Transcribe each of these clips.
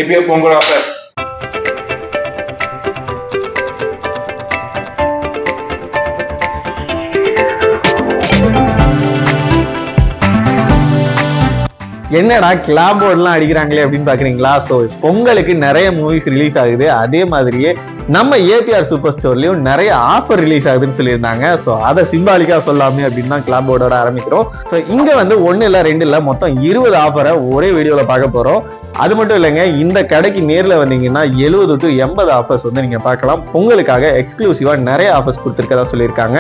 APR Pongal offer. என்னடா clap போர்ட்லாம் அடிக்கிறாங்களே அப்படின்னு பாக்குறீங்களா? ஸோ பொங்கலுக்கு நிறைய மூவிஸ் ரிலீஸ் ஆகுது. அதே மாதிரியே நம்ம ஏபிஆர் சூப்பர் ஸ்டோர்லயும் நிறைய ஆஃபர் ரிலீஸ் ஆகுதுன்னு சொல்லியிருந்தாங்க. ஸோ அதை சிம்பாலிக்கா சொல்லாமே அப்படின்னு தான் கிளாப் போர்டோட ஆரம்பிக்கிறோம். ஸோ இங்க வந்து 1 இல்ல 2 இல்ல மொத்தம் 20 ஆஃபரை ஒரே வீடியோல பார்க்க போறோம். அது மட்டும் இல்லைங்க, இந்த கடைக்கு நேரில் வந்தீங்கன்னா 70 to 80 ஆஃபர்ஸ் வந்து நீங்க பார்க்கலாம். பொங்கலுக்காக எக்ஸ்க்ளூசிவா நிறைய ஆஃபர்ஸ் கொடுத்துருக்கதா சொல்லியிருக்காங்க.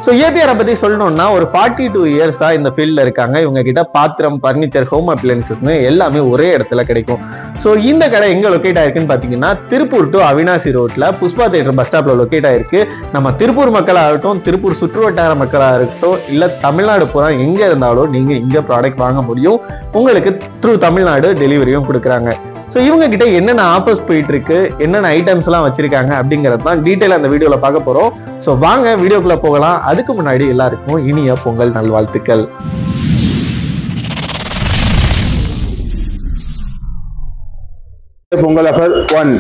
ஸோ ஏபிஆரை பத்தி சொல்லணும்னா ஒரு 42 இயர்ஸா இந்த ஃபீல்ட்ல இருக்காங்க. இவங்க கிட்ட பாத்திரம், பர்னிச்சர், ஹோம் அப்ளையன்சஸ்னு எல்லாமே ஒரே இடத்துல கிடைக்கும். ஸோ இந்த கடை எங்க லொக்கேட் ஆயிருக்குன்னு பாத்தீங்கன்னா திருப்பூர் டு அவினாசி ரோட்ல புஷ்பா தியேட்டர் பஸ் ஸ்டாப்ல லொக்கேட் ஆயிருக்கு. நம்ம திருப்பூர் மக்களாகட்டும், திருப்பூர் சுற்றுவட்டார மக்களாக இருக்கட்டும், இல்ல தமிழ்நாடு பூரா எங்க இருந்தாலும் நீங்க இங்க ப்ராடக்ட் வாங்க முடியும். உங்களுக்கு த்ரூ தமிழ்நாடு டெலிவரியும் கொடுக்குறாங்க. ஸோ இவங்க கிட்ட என்னென்ன ஆஃபர்ஸ் போயிட்டு இருக்கு, என்னென்ன ஐட்டம்ஸ் எல்லாம் வச்சிருக்காங்க அப்படிங்கறது தான் டீட்டெயில் அந்த வீடியோல பார்க்க போறோம். ஸோ வாங்க வீடியோக்குள்ள போகலாம். அதுக்கு முன்னாடி எல்லாருக்கும் இனிய பொங்கல் நல்வாழ்த்துக்கள். பொங்கல் ஆஃபர் 1.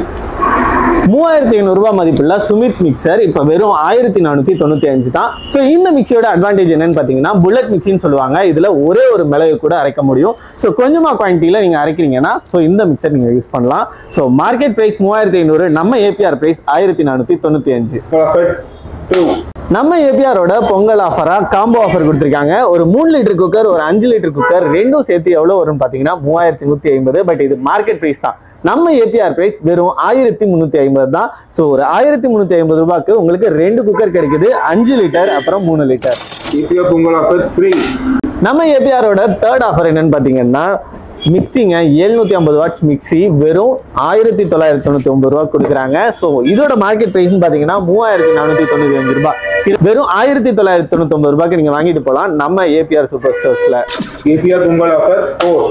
3500 ரூபாய் மதிப்புள்ள சுமித் மிக்சர் இப்ப வெறும் 1495 தான். ஸோ இந்த மிக்சியோட அட்வான்டேஜ் என்னன்னு பாத்தீங்கன்னா புல்லட் மிக்சின்னு சொல்லுவாங்க. இதுல ஒரே ஒரு மிளகு கூட அரைக்க முடியும். ஸோ கொஞ்சமா குவான்டிட்டியில நீங்க அரைக்கிறீங்கன்னா ஸோ இந்த மிக்சர் நீங்க யூஸ் பண்ணலாம். ஸோ மார்க்கெட் பிரைஸ் 3500, நம்ம ஏபிஆர் பிரைஸ் 1495. நம்ம ஏபிஆரோட பொங்கல் ஆஃபரா காம்போ ஆஃபர் கொடுத்துருக்காங்க. ஒரு 3 லிட்டர் குக்கர், ஒரு 5 லிட்டர் குக்கர் ரெண்டும் சேர்த்து எவ்வளவு வரும்னு பாத்தீங்கன்னா 3150. பட் இது மார்க்கெட் பிரைஸ் தான். நம்ம ஏபிஆர் பிரைஸ் வெறும் 1350 தான். ஸோ ஒரு 1350 ரூபாய்க்கு உங்களுக்கு 2 குக்கர் கிடைக்குது, 5 லிட்டர் அப்புறம் 3 லிட்டர். APR Pongal offer 3. நம்ம ஏபிஆரோட தேர்ட் ஆஃபர் என்னன்னு பாத்தீங்கன்னா மிக்சிங்க. 750 வாட்ஸ் மிக்சி வெறும் 1999 ரூபாய் கொடுக்குறாங்க. ஸோ இதோட மார்க்கெட் பிரைஸ் பாத்தீங்கன்னா 3495 ரூபாய். வெறும் 1999 ரூபாய்க்கு நீங்க வாங்கிட்டு போகலாம் நம்ம ஏபிஆர் சூப்பர் ஸ்டோர்ஸ்ல. ABR Pongal offer 4.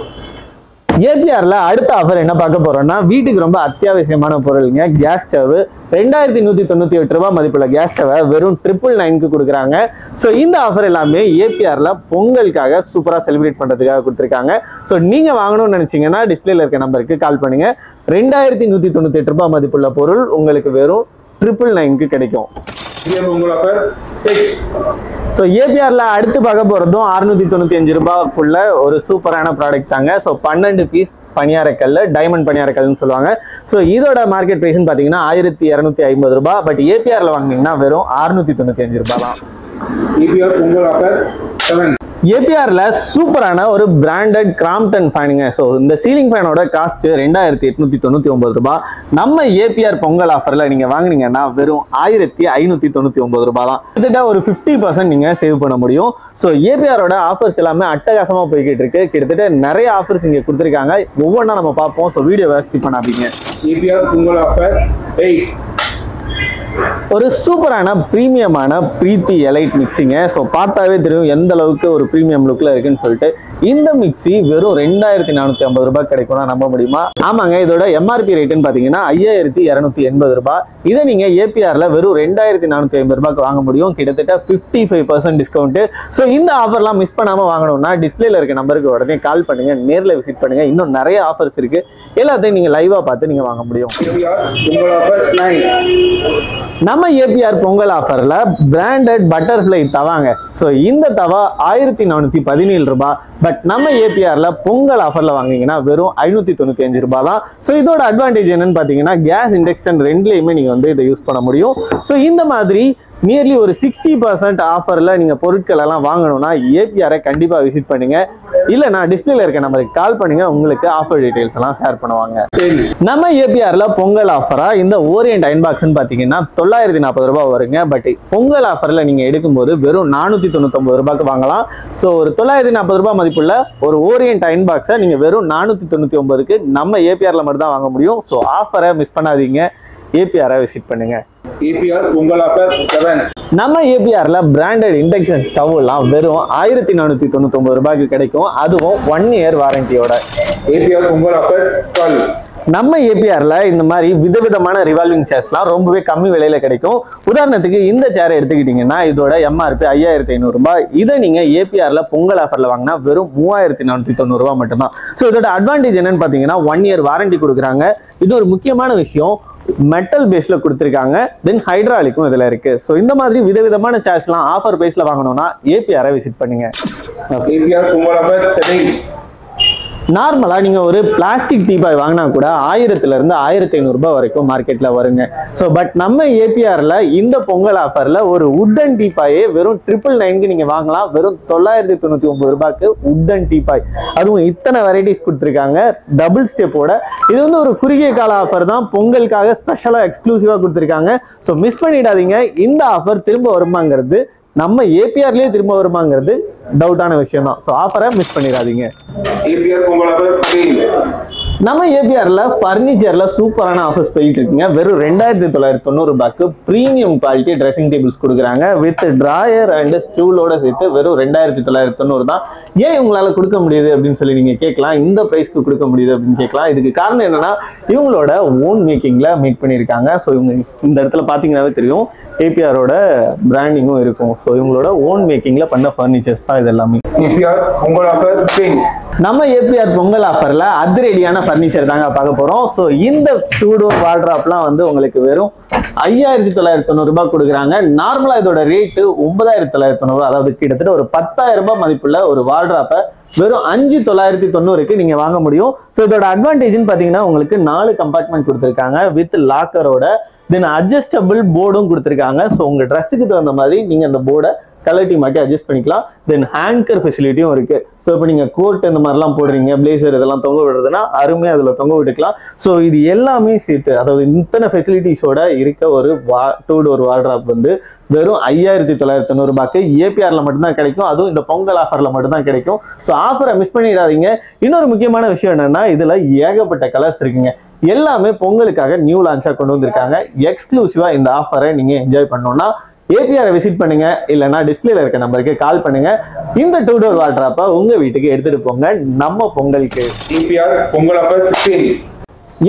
ஏபிஆர்ல அடுத்த ஆஃபர் என்ன பார்க்க போறோம்னா வீட்டுக்கு ரொம்ப அத்தியாவசியமான பொருளுங்க. கேஸ் ஸ்டவ் 2198 ரூபாய் மதிப்புள்ள கேஸ் ஸ்டவ் வெறும் 999 கொடுக்குறாங்க. ஸோ இந்த ஆஃபர் எல்லாமே ஏபிஆர்ல பொங்கலுக்காக சூப்பரா செலிப்ரேட் பண்றதுக்காக கொடுத்துருக்காங்க. ஸோ நீங்க வாங்கணும்னு நினைச்சீங்கன்னா டிஸ்பிளேல இருக்க நம்பருக்கு கால் பண்ணுங்க. 2198 ரூபாய் மதிப்புள்ள பொருள் உங்களுக்கு வெறும் 999 கிடைக்கும். பொங்கல் ஆஃபர் 6. ஸோ ஏபிஆர்ல அடுத்து பார்க்க போறதும் 695 ரூபாய்க்குள்ள ஒரு சூப்பரான ப்ராடக்ட் தாங்க. ஸோ 12 பீஸ் பணியாரக்கல், டைமண்ட் பணியாரக்கல்னு சொல்லுவாங்க. ஸோ இதோட மார்க்கெட் பிரைஸ்ன்னு பார்த்தீங்கன்னா 1250 ரூபாய். பட் ஏபிஆர்ல வாங்கினீங்கன்னா வெறும் 695 ரூபாய் தான். APR Pongal offer 7. ஏபிஆர்ல சூப்பரான ஒரு பிராண்டட் கிராம்ப்டன் ஃபேனுங்க. ஸோ இந்த சீலிங் ஃபேனோட காஸ்ட் 2899 ரூபாய். நம்ம ஏபிஆர் பொங்கல் ஆஃபர்ல நீங்க வாங்கினீங்கன்னா வெறும் 1599 ரூபாய் தான். கிட்டத்தட்ட ஒரு 50% நீங்க சேவ் பண்ண முடியும். ஸோ ஏபிஆரோட ஆஃபர்ஸ் எல்லாமே அட்டகாசமா போய்கிட்டு இருக்கு. கிட்டத்தட்ட நிறைய ஆஃபர்ஸ் இங்க கொடுத்துருக்காங்க. ஒவ்வொன்றா நம்ம பார்ப்போம். ஸோ வீடியோவை ஸ்கிப் பண்ணாதீங்க. APR Pongal offer 8. ஒரு சூப்பரான பிரீமியமான பிரீத்தி எலைட் மிக்சிங்க. ஸோ பார்த்தாவே தெரியும் எந்த அளவுக்கு ஒரு பிரீமியம் லுக்ல இருக்குன்னு சொல்லிட்டு. இந்த மிக்சி வெறும் 2450 ரூபாய் கிடைக்கும்னா நம்ப முடியுமா? ஆமாங்க, இதோட எம்ஆர்பி ரேட்டுன்னு பாத்தீங்கன்னா 5280 ரூபாய். இதை நீங்க ஏபிஆர்ல வெறும் 2450 ரூபாய்க்கு வாங்க முடியும். கிட்டத்தட்ட 55% டிஸ்கவுண்ட். ஸோ இந்த ஆஃபர்லாம் மிஸ் பண்ணாம வாங்கணும்னா டிஸ்பிளேல இருக்க நம்பருக்கு உடனே கால் பண்ணுங்க, நேர்ல விசிட் பண்ணுங்க. இன்னும் நிறைய ஆஃபர்ஸ் இருக்கு. எல்லாத்தையும் நீங்க லைவா பார்த்து நீங்க வாங்க முடியும். பொங்கல் ஆஃபர் 9. நம்ம ஏபிஆர் பொங்கல் ஆஃபர்ல பிராண்டட் பட்டர்ஃப்ளை தவாங்க. ஸோ இந்த தவா 1417 ரூபாய். பட் நம்ம ஏபிஆர்ல பொங்கல் ஆஃபர்ல வாங்கினீங்கன்னா வெறும் 595 ரூபாய் தான். ஸோ இதோட அட்வான்டேஜ் என்னன்னு பாத்தீங்கன்னா கேஸ், இண்டக்ஷன் ரெண்டுலையுமே நீங்க வந்து இதை யூஸ் பண்ண முடியும். ஸோ இந்த மாதிரி நியர்லி ஒரு 60% ஆஃபர்ல நீங்க பொருட்கள் எல்லாம் வாங்கணும்னா ஏபிஆரை கண்டிப்பா விசிட் பண்ணுங்க. இல்லைன்னா டிஸ்பிளேல இருக்க நம்பருக்கு கால் பண்ணுங்க, உங்களுக்கு ஆஃபர் டீடைல்ஸ் எல்லாம் ஷேர் பண்ணுவாங்க. நம்ம ஏபிஆர்ல பொங்கல் ஆஃபரா இந்த ஓரியன்ட் அயன் பாக்ஸ்ன்னு பாத்தீங்கன்னா 940 ரூபாய் வருங்க. பட் பொங்கல் ஆஃபர்ல நீங்க எடுக்கும்போது வெறும் 499 ரூபாய்க்கு வாங்கலாம். ஸோ ஒரு 940 ரூபாய் மதிப்புள்ள ஒரு ஓரியன்ட் அயன் பாக்ஸை நீங்க வெறும் 499க்கு நம்ம ஏபிஆர்ல மட்டும் தான் வாங்க முடியும். ஸோ ஆஃபரை மிஸ் பண்ணாதீங்க, ஏபிஆரை விசிட் பண்ணுங்க. APR Pongal offer 7. நம்ம ஏபிஆர்ல பிராண்டட் இண்டக்ஷன் ஸ்டவ் எல்லாம் வெறும் 1499 ரூபாய்க்கு கிடைக்கும். அதுவும் 1 இயர் வாரண்டியோட. ABR Pongal offer 12. நம்ம ஏபிஆர்ல இந்த மாதிரி விதவிதமான ரிவால்விங் சேர்ஸ்லாம் ரொம்பவே கம்மி விலையில கிடைக்கும். உதாரணத்துக்கு இந்த சேரை எடுத்துக்கிட்டீங்கன்னா இதோட எம்ஆர்பி 5500 ரூபாய். இதை நீங்க ஏபிஆர்ல பொங்கல் ஆஃபர்ல வாங்கினா வெறும் 3490 ரூபாய் மட்டும்தான். ஸோ இதோட அட்வான்டேஜ் என்னன்னு பாத்தீங்கன்னா 1 இயர் வாரண்டி கொடுக்குறாங்க. இது ஒரு முக்கியமான விஷயம், மெட்டல் பேஸ்ல கொடுத்துருக்காங்க, தென் ஹைட்ராலிக்கும் இதுல இருக்கு. ஸோ இந்த மாதிரி விதவிதமான சேர்ஸ்லாம் ஆஃபர் பேஸ்ல வாங்கணும்னா ஏபிஆரை விசிட் பண்ணுங்க. APR Pongal offer Chennai. நார்மலா நீங்க ஒரு பிளாஸ்டிக் டீபாய் வாங்கினா கூட 1000 இருந்து 1500 ரூபாய் வரைக்கும் மார்க்கெட்ல வருங்க. ஸோ பட் நம்ம ஏபிஆர்ல இந்த பொங்கல் ஆஃபர்ல ஒரு உட்டன் டீபாயே வெறும் 999 நீங்க வாங்கலாம். வெறும் 999 ரூபாய்க்கு உட்டன் டீபாய், அதுவும் இத்தனை வெரைட்டிஸ் கொடுத்துருக்காங்க டபுள் ஸ்டெப்போட. இது வந்து ஒரு குறுகிய கால ஆஃபர் தான், பொங்கலுக்காக ஸ்பெஷலா எக்ஸ்க்ளூசிவா கொடுத்துருக்காங்க. ஸோ மிஸ் பண்ணிடாதீங்க. இந்த ஆஃபர் திரும்ப வருமாங்கிறது, நம்ம ஏபிஆர்லயே திரும்ப வருமாங்கிறது டவுட்டான விஷயம் தான். ஸோ ஆஃபரை மிஸ் பண்ணிடாதீங்க. APR Pongal offer Chennai. நம்ம ஏபிஆர்ல பர்னிச்சர்ல சூப்பரான ஆஃபர்ஸ் போயிட்டு இருக்குங்க. வெறும் 2990 ரூபாய்க்கு பிரீமியம் குவாலிட்டி ட்ரெஸ்ஸிங் டேபிள்ஸ் கொடுக்குறாங்க வித் டிராயர் அண்ட் ஸ்டூலோட சேர்த்து வெறும் 2990 தான். ஏன் உங்களால கொடுக்க முடியுது அப்படின்னு சொல்லி நீங்க கேட்கலாம். இந்த பிரைஸ்க்கு கொடுக்க முடியுது அப்படின்னு கேட்கலாம். இதுக்கு காரணம் என்னன்னா இவங்களோட ஓன் மேக்கிங்ல மேக் பண்ணியிருக்காங்க. ஸோ இவங்க இந்த இடத்துல பாத்தீங்கன்னாவே தெரியும் ஏபிஆரோட பிராண்டிங்கும் இருக்கும். ஸோ இவங்களோட ஓன் மேக்கிங்ல பண்ண பர்னிச்சர்ஸ் தான் இது எல்லாமே. APR Pongal offer Chennai. நம்ம ஏபிஆர் பொங்கல் ஆஃபர்ல அதிரடியான பர்னிச்சர் தாங்க பார்க்க போறோம். ஸோ இந்த 2 டோர் வார்ட்ராப்லாம் வந்து உங்களுக்கு வெறும் 5990 ரூபாய் கொடுக்குறாங்க. நார்மலா இதோட ரேட்டு 9990, அதாவது கிட்டத்தட்ட ஒரு 10,000 ரூபாய் மதிப்புள்ள ஒரு வார்ட்ராப்பை வெறும் 5990க்கு நீங்க வாங்க முடியும். ஸோ இதோட அட்வான்டேஜ்னு பாத்தீங்கன்னா உங்களுக்கு 4 கம்பார்ட்மெண்ட் கொடுத்துருக்காங்க வித் லாக்கரோட, தென் அட்ஜஸ்டபிள் போர்டும் கொடுத்துருக்காங்க. ஸோ உங்க ட்ரெஸ்ஸுக்கு தகுந்த மாதிரி நீங்க அந்த போர்டை கலட்டி மாட்டி அட்ஜஸ்ட் பண்ணிக்கலாம். தென் ஹேங்கர் ஃபெசிலிட்டியும் இருக்கு. ஸோ இப்போ நீங்க கோட் இந்த மாதிரிலாம் போடுறீங்க, பிளேசர் இதெல்லாம் தொங்க விடுறதுன்னா அருமையாக அதில் தொங்க விட்டுக்கலாம். ஸோ இது எல்லாமே சேர்த்து, அதாவது இத்தனை ஃபெசிலிட்டிஸோட இருக்க ஒரு 2 டோர் வார்ட்ராப் வந்து வெறும் 5990 ரூபாய்க்கு ஏபிஆர்ல மட்டும்தான் கிடைக்கும். அதுவும் இந்த பொங்கல் ஆஃபர்ல மட்டும்தான் கிடைக்கும். ஸோ ஆஃபரை மிஸ் பண்ணிடாதீங்க. இன்னொரு முக்கியமான விஷயம் என்னன்னா இதுல ஏகப்பட்ட கலர்ஸ் இருக்குங்க. எல்லாமே பொங்கலுக்காக நியூ லான்ச்சா கொண்டு வந்திருக்காங்க. எக்ஸ்க்ளூசிவா இந்த ஆஃபரை நீங்க என்ஜாய் பண்ணணும்னா ஏபிஆரை விசிட் பண்ணுங்க, இல்லைன்னா டிஸ்பிளேல இருக்க நம்பருக்கு கால் பண்ணுங்க. இந்த 2 டோர் வார்ட்ராப்பை உங்க வீட்டுக்கு எடுத்துட்டு போங்க நம்ம பொங்கலுக்கு. ABR Pongal offer Chennai.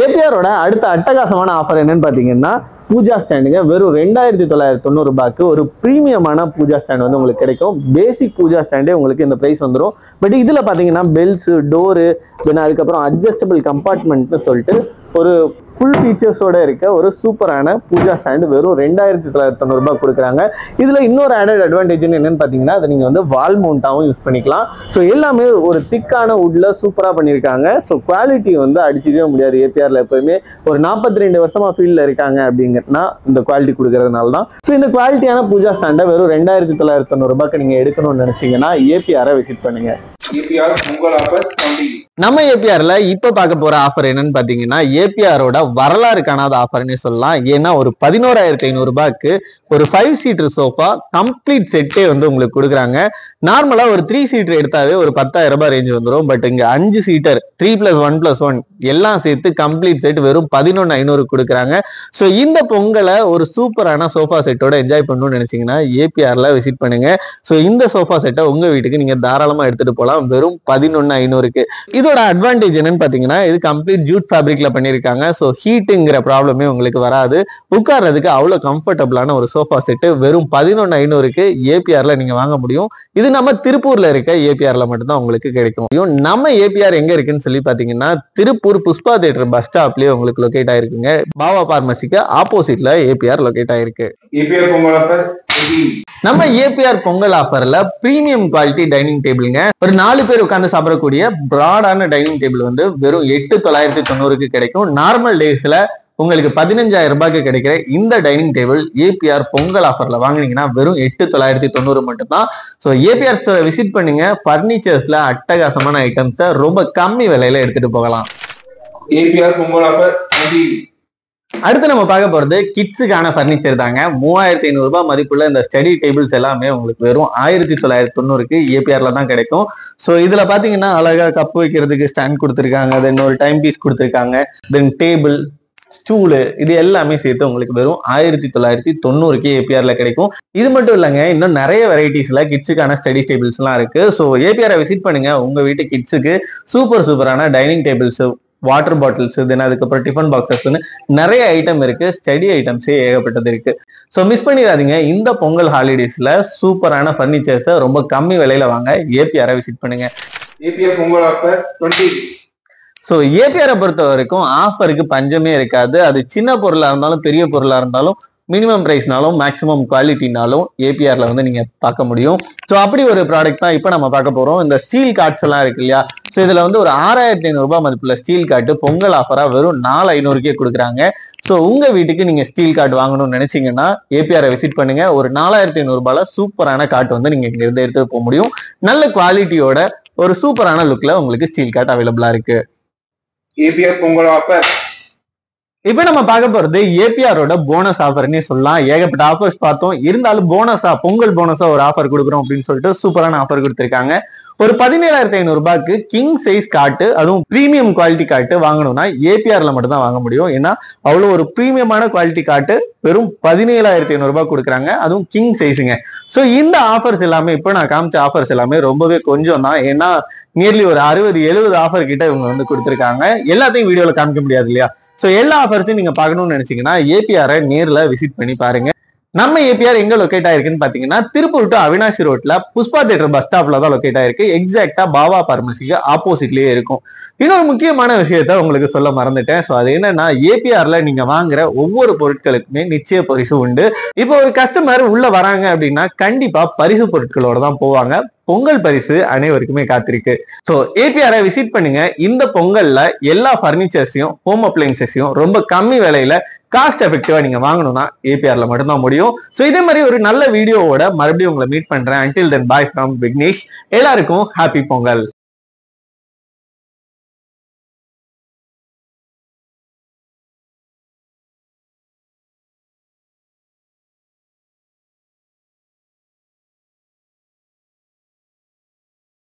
ஏபிஆரோட அடுத்த அட்டகாசமான ஆஃபர் என்னன்னு பாத்தீங்கன்னா பூஜா ஸ்டாண்டுங்க. வெறும் 2990 ரூபாய்க்கு ஒரு பிரீமியமான பூஜா ஸ்டாண்ட் வந்து உங்களுக்கு கிடைக்கும். பேசிக் பூஜா ஸ்டாண்டே உங்களுக்கு இந்த பிரைஸ் வந்துடும். பட் இதுல பாத்தீங்கன்னா பெல்ஸ், டோரு, தென் அதுக்கப்புறம் அட்ஜஸ்டபிள் கம்பார்ட்மெண்ட்னு சொல்லிட்டு ஒரு ஃபுல் ஃபீச்சர்ஸோட இருக்க ஒரு சூப்பரான பூஜா ஸ்டாண்ட் வெறும் 2990 ரூபாய் கொடுக்குறாங்க. இதுல இன்னொரு ஆடட் அட்வான்டேஜ் என்னன்னு பாத்தீங்கன்னா அதை நீங்க வந்து வால் மவுண்டாவும் யூஸ் பண்ணிக்கலாம். ஸோ எல்லாமே ஒரு திக்கான வுட்ல சூப்பரா பண்ணியிருக்காங்க. ஸோ குவாலிட்டி வந்து அடிச்சுக்கவே முடியாது. ஏபிஆர்ல எப்பவுமே ஒரு 42 வருஷமா ஃபீல்ட்ல இருக்காங்க அப்படிங்கன்னா இந்த குவாலிட்டி கொடுக்கறதுனால தான். ஸோ இந்த குவாலிட்டியான பூஜா ஸ்டாண்டை வெறும் 2990 ரூபாய்க்கு நீங்க எடுக்கணும்னு நினைச்சீங்கன்னா ஏபிஆரை விசிட் பண்ணுங்க. APR Pongal offer Chennai. நம்ம ஏபிஆர்ல இப்ப பார்க்க போற ஆஃபர் என்னன்னு பாத்தீங்கன்னா ஏபிஆரோட வரலாறு காணாத ஆஃபர்னே சொல்லலாம். ஏன்னா ஒரு 11,500 ரூபாய்க்கு ஒரு 5 சீட்டர் சோஃபா கம்ப்ளீட் செட்டே வந்து உங்களுக்கு கொடுக்குறாங்க. நார்மலா ஒரு 3 சீட்டர் எடுத்தாவே ஒரு 10,000 ரூபாய் ரேஞ்ச் வந்துடும். பட் இங்க 5 சீட்டர் 3+1+1 எல்லாம் சேர்த்து கம்ப்ளீட் செட் வெறும் 11,500 கொடுக்குறாங்க. ஸோ இந்த பொங்கலை ஒரு சூப்பரான சோஃபா செட்டோட என்ஜாய் பண்ணணும்னு நினைச்சீங்கன்னா ஏபிஆர்ல விசிட் பண்ணுங்க. ஸோ இந்த சோஃபா செட்டை உங்க வீட்டுக்கு நீங்க தாராளமா எடுத்துட்டு போகலாம் வெறும் 11,500க்கு. இதோட அட்வான்டேஜ் என்னன்னு பாத்தீங்கன்னா இது கம்ப்ளீட் ஜூட் ஃபேப்ரிக்ல பண்ணிருக்காங்க. ஸோ ஹீட்டுங்கிற ப்ராப்ளமே உங்களுக்கு வராது. உட்கார்றதுக்கு அவ்வளவு கம்ஃபர்டபுளான ஒரு சோஃபா செட்டு வெறும் 11,500க்கு ஏபிஆர்ல நீங்க வாங்க முடியும். இது நம்ம திருப்பூர்ல இருக்க ஏபிஆர்ல மட்டும்தான் உங்களுக்கு கிடைக்கும். நம்ம ஏபிஆர் எங்க இருக்குன்னு சொல்லி பாத்தீங்கன்னா திருப்பூர் புஷ்பா தியேட்டர் பஸ் ஸ்டாப்லயே உங்களுக்கு லொகேட் ஆயிருக்குங்க. பாவா பார்மசிக்கு ஆப்போசிட்ல ஏபிஆர் லொகேட் ஆயிருக்கு. APR Pongal offer Chennai. நம்ம ஏபிஆர் பொங்கல் ஆஃபர்ல பிரீமியம் குவாலிட்டி டைனிங் டேபிள்ங்க. ஒரு 4 பேர் உட்கார்ந்து சாப்பிடக்கூடிய பிராடான டைனிங் டேபிள் வந்து வெறும் 8,990க்கு கிடைக்கும். நார்மல் டேஸ்ல உங்களுக்கு 15,000 ரூபாய்க்கு கிடைக்கிற இந்த டைனிங் டேபிள் ஏபிஆர் பொங்கல் ஆஃபர்ல வாங்கினீங்கன்னா வெறும் 8,990 மட்டும்தான். ஸோ ஏபிஆர் ஸ்டோரை விசிட் பண்ணுங்க. பர்னிச்சர்ஸ்ல அட்டகாசமான ஐட்டம்ஸை ரொம்ப கம்மி விலையில எடுத்துட்டு போகலாம். APR Pongal offer Chennai. அடுத்து நம்ம பார்க்க போறது கிட்ஸுக்கான பர்னிச்சர் தாங்க. 3,500 ரூபாய் மதிப்புள்ள இந்த ஸ்டடி டேபிள்ஸ் எல்லாமே உங்களுக்கு வெறும் 1990க்கு ஏபிஆர்ல தான் கிடைக்கும். ஸோ இதுல பாத்தீங்கன்னா அழகா கப் வைக்கிறதுக்கு ஸ்டாண்ட் கொடுத்துருக்காங்க, தென் ஒரு டைம் பீஸ் கொடுத்துருக்காங்க, தென் டேபிள், ஸ்டூலு, இது எல்லாமே சேர்த்து உங்களுக்கு வெறும் 1990க்கு ஏபிஆர்ல கிடைக்கும். இது மட்டும் இல்லைங்க, இன்னும் நிறைய வெரைட்டிஸ்ல கிட்ஸுக்கான ஸ்டடி டேபிள்ஸ் எல்லாம் இருக்கு. ஸோ ஏபிஆரை விசிட் பண்ணுங்க. உங்க வீட்டு கிட்ஸுக்கு சூப்பரான டைனிங் டேபிள்ஸ் வாட்டர் பாட்டில்ஸ், தென் அதுக்கப்புறம் டிஃபன் பாக்ஸஸ்ன்னு நிறைய ஐட்டம் இருக்கு. ஸ்டடி ஐட்டம்ஸே ஏகப்பட்டது இருக்கு. ஸோ மிஸ் பண்ணிடாதீங்க. இந்த பொங்கல் ஹாலிடேஸ்ல சூப்பரான ஃபர்னிச்சர்ஸை ரொம்ப கம்மி விலையில வாங்க. ஏபிஆரை விசிட் பண்ணுங்க. APR Pongal offer 20. ஸோ ஏபிஆரை பொறுத்த வரைக்கும் ஆஃபருக்கு பஞ்சமே இருக்காது. அது சின்ன பொருளா இருந்தாலும் பெரிய பொருளா இருந்தாலும் மினிமம் பிரைஸ்னாலும் மேக்ஸிமம் குவாலிட்டினாலும் ஏபிஆர்ல வந்து நீங்க பார்க்க முடியும். ஸோ அப்படி ஒரு ப்ராடக்ட் தான் இப்போ நம்ம பார்க்க போறோம். இந்த ஸ்டீல் கார்ட்ஸ் எல்லாம் இருக்கு இல்லையா? ஸோ இதுல வந்து ஒரு 6500 ரூபாய் மதிப்புள்ள ஸ்டீல் கார்டு பொங்கல் ஆஃபரா வெறும் 4500க்கே கொடுக்குறாங்க. ஸோ உங்க வீட்டுக்கு நீங்க ஸ்டீல் கார்டு வாங்கணும்னு நினைச்சீங்கன்னா ஏபிஆரை விசிட் பண்ணுங்க. ஒரு 4500 ரூபாயில சூப்பரான கார்டு வந்து நீங்க இங்க இருந்து எடுத்து போக முடியும். நல்ல குவாலிட்டியோட ஒரு சூப்பரான லுக்ல உங்களுக்கு ஸ்டீல் கார்டு அவைலபிளா இருக்கு. APR Pongal offer. இப்ப நம்ம பார்க்க போறது ஏபிஆரோட போனஸ் ஆஃபர்னே சொல்லலாம். ஏகப்பட்ட ஆஃபர்ஸ் பார்த்தோம். இருந்தாலும் போனஸா பொங்கல் போனஸா ஒரு ஆஃபர் கொடுக்குறோம் அப்படின்னு சொல்லிட்டு சூப்பரான ஆஃபர் கொடுத்திருக்காங்க. ஒரு 17,500 ரூபாய்க்கு கிங் சைஸ் காட்டு, அதுவும் பிரீமியம் குவாலிட்டி காட்டு வாங்கணும்னா ஏபிஆர்ல மட்டும் தான் வாங்க முடியும். ஏன்னா அவ்வளவு ஒரு பிரீமியமான குவாலிட்டி காட்டு வெறும் 17,500 ரூபாய் கொடுக்குறாங்க, அதுவும் கிங் சைஸுங்க. ஸோ இந்த ஆஃபர்ஸ் எல்லாமே இப்போ நான் காமிச்ச ஆஃபர்ஸ் எல்லாமே ரொம்பவே கொஞ்சம் தான். ஏன்னா நியர்லி ஒரு 60-70 ஆஃபர் கிட்ட இவங்க வந்து கொடுத்துருக்காங்க. எல்லாத்தையும் வீடியோல காமிக்க முடியாது இல்லையா? ஸோ எல்லா ஆஃபர்ஸும் நீங்க பார்க்கணும்னு நினைச்சீங்கன்னா ஏபிஆரை நேர்ல விசிட் பண்ணி பாருங்க. நம்ம ஏபிஆர் எங்க லொக்கேட் ஆயிருக்குன்னு பாத்தீங்கன்னா திருப்பூர் டு அவினாசி ரோட்ல புஷ்பா தியேட்டர் பஸ் ஸ்டாப்ல தான் லொக்கேட் ஆயிருக்கு. எக்ஸாக்டா பாபா பார்மசிக்கு ஆப்போசிட்லயே இருக்கும். இன்னொரு முக்கியமான விஷயத்த உங்களுக்கு சொல்ல மறந்துட்டேன். ஸோ அது என்னன்னா ஏபிஆர்ல நீங்க வாங்குற ஒவ்வொரு பொருட்களுக்குமே நிச்சய பரிசு உண்டு. இப்போ ஒரு கஸ்டமர் உள்ள வராங்க அப்படின்னா கண்டிப்பா பரிசு பொருட்களோட தான் போவாங்க. பொங்கல் பரிசு அனைவருக்குமே காத்திருக்கு. ஸோ ஏபிஆரை விசிட் பண்ணுங்க. இந்த பொங்கல்ல எல்லா பர்னிச்சர்ஸையும் ஹோம் அப்ளைன்சஸையும் ரொம்ப கம்மி விலையில காஸ்ட் எஃபெக்டிவா நீங்க வாங்கணும்னா ஏபிஆர்ல மட்டும்தான் முடியும். ஸோ இதே மாதிரி ஒரு நல்ல வீடியோவோட மறுபடியும் உங்களை மீட் பண்றேன். Until then bye from Vignesh. எல்லாருக்கும் ஹாப்பி பொங்கல்.